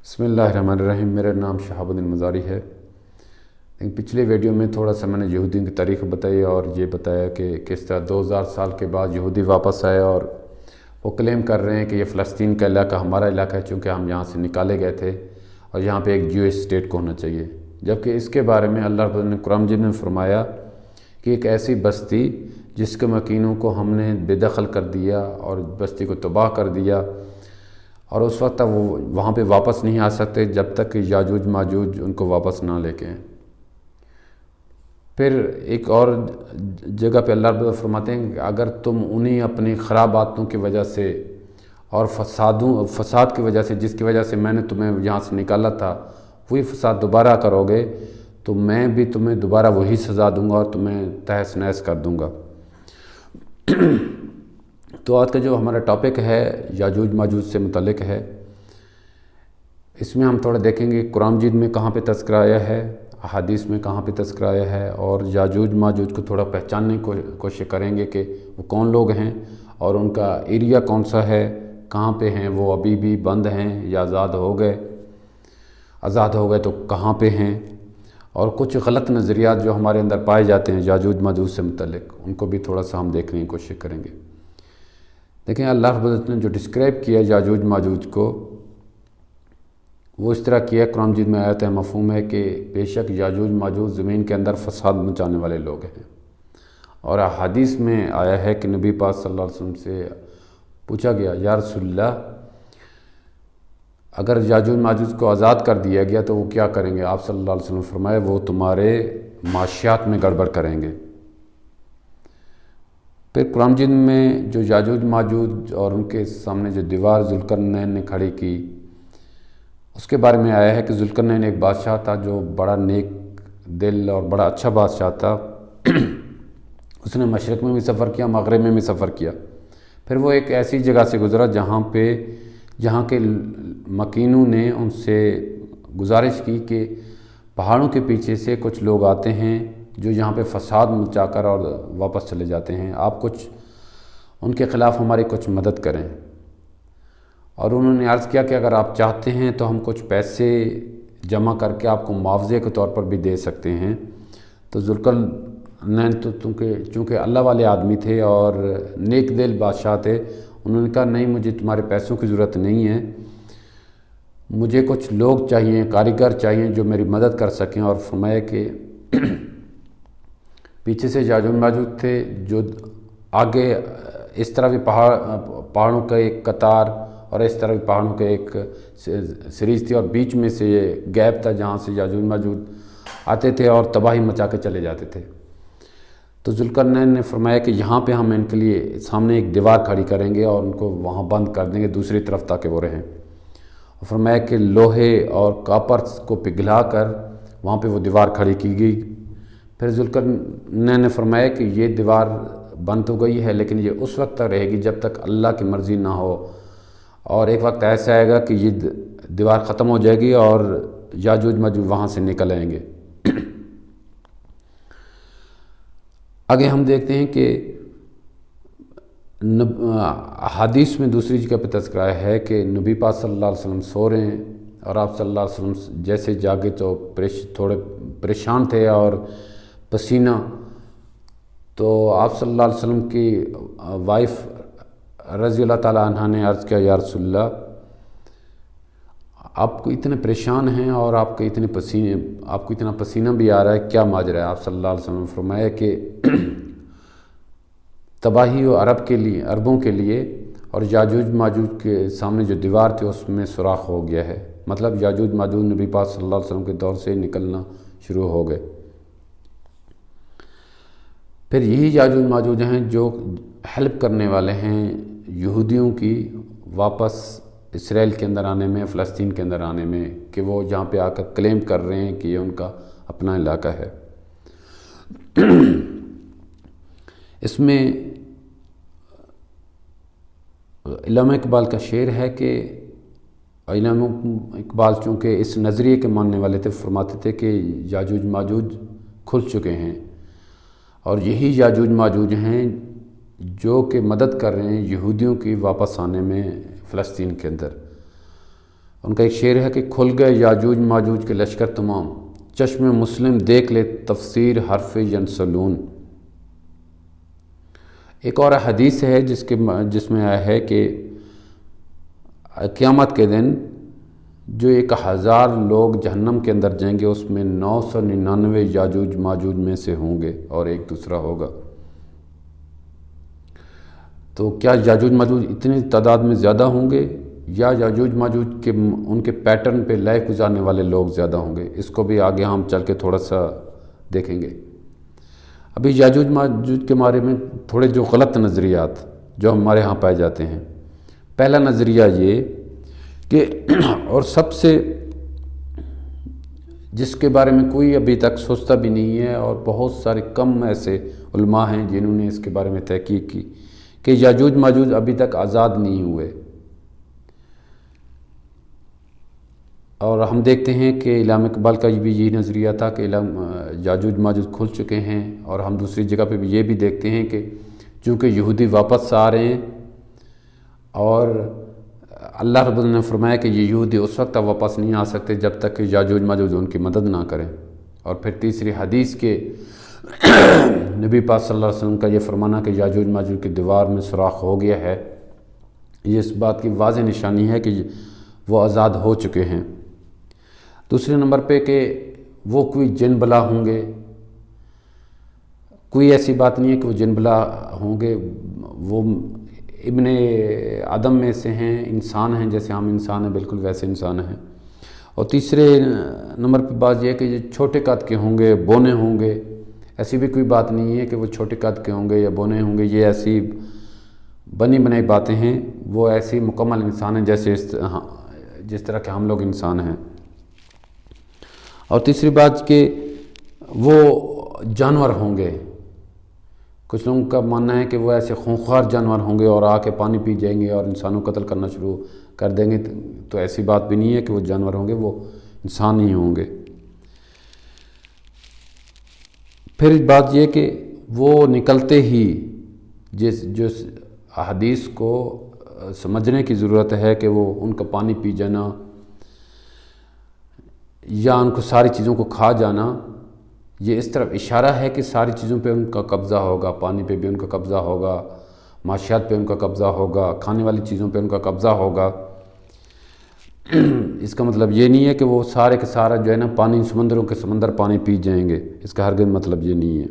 بسم اللہ الرحمن الرحیم۔ میرا نام شہاب الدین مزاری ہے۔ پچھلے ویڈیو میں تھوڑا سا میں نے یہودیوں کی تاریخ بتائی اور یہ بتایا کہ کس طرح 2000 سال کے بعد یہودی واپس آئے اور وہ کلیم کر رہے ہیں کہ یہ فلسطین کا علاقہ ہمارا علاقہ ہے، چونکہ ہم یہاں سے نکالے گئے تھے اور یہاں پہ ایک جوئش اسٹیٹ کو ہونا چاہیے، جبکہ اس کے بارے میں اللہ رب العزت نے قرآن مجید میں فرمایا کہ ایک ایسی بستی جس کے مکینوں کو ہم نے بے دخل کر دیا اور بستی کو تباہ کر دیا، اور اس وقت تک وہ وہاں پہ واپس نہیں آ سکتے جب تک کہ یاجوج ماجوج ان کو واپس نہ لے کے آئیں۔ پھر ایک اور جگہ پہ اللہ رب العزت فرماتے ہیں کہ اگر تم انہیں اپنی خراب عادتوں کی وجہ سے اور فساد کی وجہ سے، جس کی وجہ سے میں نے تمہیں یہاں سے نکالا تھا، وہی فساد دوبارہ کرو گے تو میں بھی تمہیں دوبارہ وہی سزا دوں گا اور تمہیں تہس نہس کر دوں گا۔ تو آج کا جو ہمارا ٹاپک ہے یاجوج ماجوج سے متعلق ہے۔ اس میں ہم تھوڑا دیکھیں گے قرآن مجید میں کہاں پہ تذکرہ آیا ہے، احادیث میں کہاں پہ تذکرہ آیا ہے، اور یاجوج ماجوج کو تھوڑا پہچاننے کی کوشش کریں گے کہ وہ کون لوگ ہیں اور ان کا ایریا کون سا ہے، کہاں پہ ہیں، وہ ابھی بھی بند ہیں یا آزاد ہو گئے تو کہاں پہ ہیں، اور کچھ غلط نظریات جو ہمارے اندر پائے جاتے ہیں یاجوج ماجوج سے متعلق، ان کو بھی تھوڑا سا ہم دیکھنے کی کوشش کریں گے۔ دیکھیں اللہ رب العزت نے جو ڈسکرائب کیا یاجوج ماجوج کو، وہ اس طرح کیا قرآن مجید میں آیت ہے، مفہوم ہے کہ بے شک یاجوج ماجوج زمین کے اندر فساد مچانے والے لوگ ہیں، اور احادیث میں آیا ہے کہ نبی پاک صلی اللہ علیہ وسلم سے پوچھا گیا، یا رسول اللہ اگر یاجوج ماجوج کو آزاد کر دیا گیا تو وہ کیا کریں گے؟ آپ صلی اللہ علیہ وسلم فرمائے وہ تمہارے معاشیات میں گڑبڑ کریں گے۔ پھر قرآن مجید میں جو یاجوج ماجوج اور ان کے سامنے جو دیوار ذوالقرنین نے کھڑی کی، اس کے بارے میں آیا ہے کہ ذوالقرنین ایک بادشاہ تھا جو بڑا نیک دل اور بڑا اچھا بادشاہ تھا۔ اس نے مشرق میں بھی سفر کیا، مغرب میں بھی سفر کیا۔ پھر وہ ایک ایسی جگہ سے گزرا جہاں کے مکینوں نے ان سے گزارش کی کہ پہاڑوں کے پیچھے سے کچھ لوگ آتے ہیں جو یہاں پہ فساد مچا کر اور واپس چلے جاتے ہیں، آپ کچھ ان کے خلاف ہماری کچھ مدد کریں۔ اور انہوں نے عرض کیا کہ اگر آپ چاہتے ہیں تو ہم کچھ پیسے جمع کر کے آپ کو معاوضے کے طور پر بھی دے سکتے ہیں۔ تو ذوالقرنین تو چونکہ اللہ والے آدمی تھے اور نیک دل بادشاہ تھے، انہوں نے کہا نہیں، مجھے تمہارے پیسوں کی ضرورت نہیں ہے، مجھے کچھ لوگ چاہیے، کاریگر چاہیے جو میری مدد کر سکیں۔ اور فرمایا کہ پیچھے سے یاجوج ماجوج تھے جو آگے اس طرح بھی پہاڑوں کا ایک قطار اور اس طرح بھی پہاڑوں کا ایک سیریز تھی، اور بیچ میں سے یہ گیپ تھا جہاں سے یاجوج ماجوج آتے تھے اور تباہی مچا کے چلے جاتے تھے۔ تو ذوالقرنین نے فرمایا کہ یہاں پہ ہم ان کے لیے سامنے ایک دیوار کھڑی کریں گے اور ان کو وہاں بند کر دیں گے دوسری طرف تاکہ وہ رہیں۔ اور فرمایا کہ لوہے اور کاپر کو پگھلا کر وہاں پہ وہ دیوار کھڑی کی گئی۔ پھر ذوالقرنین نے فرمایا کہ یہ دیوار بند تو گئی ہے لیکن یہ اس وقت تک رہے گی جب تک اللہ کی مرضی نہ ہو، اور ایک وقت ایسا آئے گا کہ یہ دیوار ختم ہو جائے گی اور یاجوج ماجوج وہاں سے نکل آئیں گے۔ آگے ہم دیکھتے ہیں کہ حدیث میں دوسری جگہ پہ تذکرہ ہے کہ نبی پاک صلی اللہ علیہ وسلم سو رہے ہیں اور آپ صلی اللہ علیہ وسلم جیسے جاگے تو تھوڑے پریشان تھے اور پسینہ، تو آپ صلی اللہ علیہ وسلم کی وائف رضی اللہ تعالیٰ عنہ نے عرض کیا، یا رسول اللہ آپ کو اتنے پریشان ہیں اور آپ کو اتنا پسینہ بھی آ رہا ہے، کیا ماجرا ہے؟ آپ صلی اللہ علیہ وسلم نے فرمایا کہ تباہی و عربوں کے لیے اور یاجوج ماجوج کے سامنے جو دیوار تھی اس میں سوراخ ہو گیا ہے، مطلب یاجوج ماجوج نبی پاک صلی اللہ علیہ وسلم کے دور سے نکلنا شروع ہو گئے۔ پھر یہی یاجوج ماجوج ہیں جو ہیلپ کرنے والے ہیں یہودیوں کی واپس اسرائیل کے اندر آنے میں، فلسطین کے اندر آنے میں، کہ وہ جہاں پہ آ کر کلیم کر رہے ہیں کہ یہ ان کا اپنا علاقہ ہے۔ اس میں علامہ اقبال کا شعر ہے کہ علامہ اقبال چونکہ اس نظریے کے ماننے والے تھے، فرماتے تھے کہ یاجوج ماجوج کھل چکے ہیں اور یہی یاجوج ماجوج ہیں جو کہ مدد کر رہے ہیں یہودیوں کی واپس آنے میں فلسطین کے اندر۔ ان کا ایک شعر ہے کہ کھل گئے یاجوج ماجوج کے لشکر تمام، چشم مسلم دیکھ لے تفسیر حرف ینسلون۔ ایک اور حدیث ہے جس میں آیا ہے کہ قیامت کے دن جو 1000 لوگ جہنم کے اندر جائیں گے، اس میں 999 یاجوج ماجوج میں سے ہوں گے اور ایک دوسرا ہوگا۔ تو کیا یاجوج ماجوج اتنی تعداد میں زیادہ ہوں گے، یا یاجوج ماجوج کے ان کے پیٹرن پہ لائف گزارنے والے لوگ زیادہ ہوں گے؟ اس کو بھی آگے ہم چل کے تھوڑا سا دیکھیں گے۔ ابھی یاجوج ماجوج کے بارے میں تھوڑے جو غلط نظریات جو ہمارے ہاں پائے جاتے ہیں۔ پہلا نظریہ یہ کہ اور سب سے جس کے بارے میں کوئی ابھی تک سوچتا بھی نہیں ہے، اور بہت سارے کم ایسے علماء ہیں جنہوں نے اس کے بارے میں تحقیق کی، کہ یاجوج ماجوج ابھی تک آزاد نہیں ہوئے۔ اور ہم دیکھتے ہیں کہ علامہ اقبال کا بھی یہی نظریہ تھا کہ یاجوج ماجوج کھل چکے ہیں، اور ہم دوسری جگہ پہ بھی یہ بھی دیکھتے ہیں کہ چونکہ یہودی واپس آ رہے ہیں، اور اللہ رب العزت نے فرمایا کہ یہ یہودی اس وقت واپس نہیں آ سکتے جب تک کہ یاجوج ماجوج ان کی مدد نہ کریں۔ اور پھر تیسری حدیث کے نبی پاک صلی اللہ علیہ وسلم کا یہ فرمانا کہ یاجوج ماجوج کی دیوار میں سوراخ ہو گیا ہے، یہ اس بات کی واضح نشانی ہے کہ وہ آزاد ہو چکے ہیں۔ دوسرے نمبر پہ کہ وہ کوئی جن بلا ہوں گے، کوئی ایسی بات نہیں ہے کہ وہ جن بلا ہوں گے، وہ ابن آدم میں سے ہیں، انسان ہیں، جیسے ہم انسان ہیں بالکل ویسے انسان ہیں۔ اور تیسرے نمبر پہ بات یہ ہے کہ یہ چھوٹے قد کے ہوں گے، بونے ہوں گے۔ ایسی بھی کوئی بات نہیں ہے کہ وہ چھوٹے قد کے ہوں گے یا بونے ہوں گے، یہ ایسی بنی بنائی باتیں ہیں۔ وہ ایسی مکمل انسان ہیں جیسے جس طرح کہ ہم لوگ انسان ہیں۔ اور تیسری بات کہ وہ جانور ہوں گے۔ کچھ لوگوں کا ماننا ہے کہ وہ ایسے خونخوار جانور ہوں گے اور آ کے پانی پی جائیں گے اور انسانوں کو قتل کرنا شروع کر دیں گے، تو ایسی بات بھی نہیں ہے کہ وہ جانور ہوں گے، وہ انسان ہی ہوں گے۔ پھر بات یہ کہ وہ نکلتے ہی جس حدیث کو سمجھنے کی ضرورت ہے کہ وہ ان کا پانی پی جانا یا ان کو ساری چیزوں کو کھا جانا، یہ اس طرف اشارہ ہے کہ ساری چیزوں پہ ان کا قبضہ ہوگا، پانی پہ بھی ان کا قبضہ ہوگا، معاشیات پہ ان کا قبضہ ہوگا، کھانے والی چیزوں پہ ان کا قبضہ ہوگا۔ اس کا مطلب یہ نہیں ہے کہ وہ سارے کے سارا جو ہے نا پانی، سمندروں کے سمندر پانی پی جائیں گے، اس کا ہرگز مطلب یہ نہیں ہے۔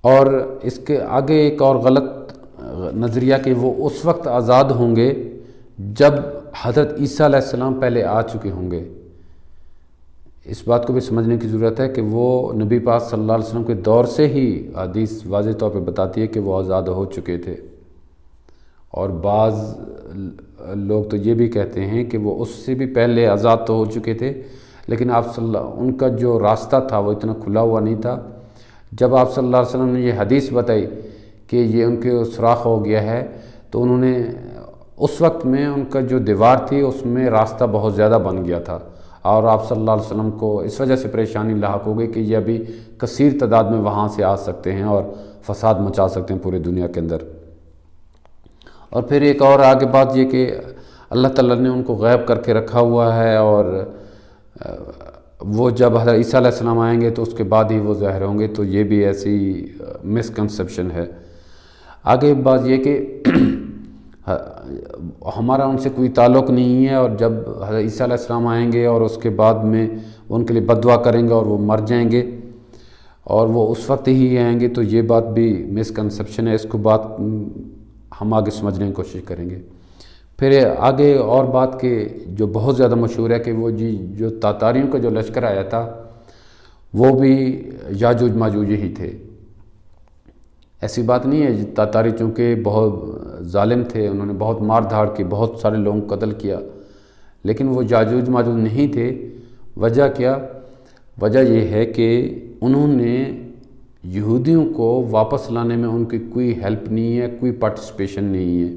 اور اس کے آگے ایک اور غلط نظریہ کہ وہ اس وقت آزاد ہوں گے جب حضرت عیسیٰ علیہ السلام پہلے آ چکے ہوں گے۔ اس بات کو بھی سمجھنے کی ضرورت ہے کہ وہ نبی پاک صلی اللہ علیہ وسلم کے دور سے ہی حدیث واضح طور پہ بتاتی ہے کہ وہ آزاد ہو چکے تھے، اور بعض لوگ تو یہ بھی کہتے ہیں کہ وہ اس سے بھی پہلے آزاد تو ہو چکے تھے، لیکن ان کا جو راستہ تھا وہ اتنا کھلا ہوا نہیں تھا۔ جب آپ صلی اللہ علیہ وسلم نے یہ حدیث بتائی کہ یہ ان کے سوراخ ہو گیا ہے، تو انہوں نے اس وقت میں ان کا جو دیوار تھی اس میں راستہ بہت زیادہ بن گیا تھا، اور آپ صلی اللہ علیہ وسلم کو اس وجہ سے پریشانی لاحق ہو گئی کہ یہ ابھی کثیر تعداد میں وہاں سے آ سکتے ہیں اور فساد مچا سکتے ہیں پوری دنیا کے اندر۔ اور پھر ایک اور آگے بات یہ کہ اللہ تعالیٰ نے ان کو غائب کر کے رکھا ہوا ہے، اور وہ جب حضرت عیسیٰ علیہ السلام آئیں گے تو اس کے بعد ہی وہ ظاہر ہوں گے، تو یہ بھی ایسی مسکنسیپشن ہے۔ آگے بات یہ کہ ہمارا ان سے کوئی تعلق نہیں ہے، اور جب حضرت عیسیٰ علیہ السلام آئیں گے اور اس کے بعد میں ان کے لیے بد دعا کریں گے اور وہ مر جائیں گے اور وہ اس وقت ہی آئیں گے، تو یہ بات بھی مسکنسیپشن ہے۔ اس کو بات ہم آگے سمجھنے کی کوشش کریں گے۔ پھر آگے اور بات کہ جو بہت زیادہ مشہور ہے کہ وہ جو تاتاریوں کا جو لشکر آیا تھا وہ بھی یاجوج ماجوج ہی تھے۔ ایسی بات نہیں ہے، تاتاری چونکہ بہت ظالم تھے، انہوں نے بہت مار دھاڑ کی، بہت سارے لوگوں کو قتل کیا، لیکن وہ یاجوج ماجوج نہیں تھے۔ وجہ کیا؟ وجہ یہ ہے کہ انہوں نے یہودیوں کو واپس لانے میں ان کی کوئی ہیلپ نہیں ہے، کوئی پارٹیسپیشن نہیں ہے۔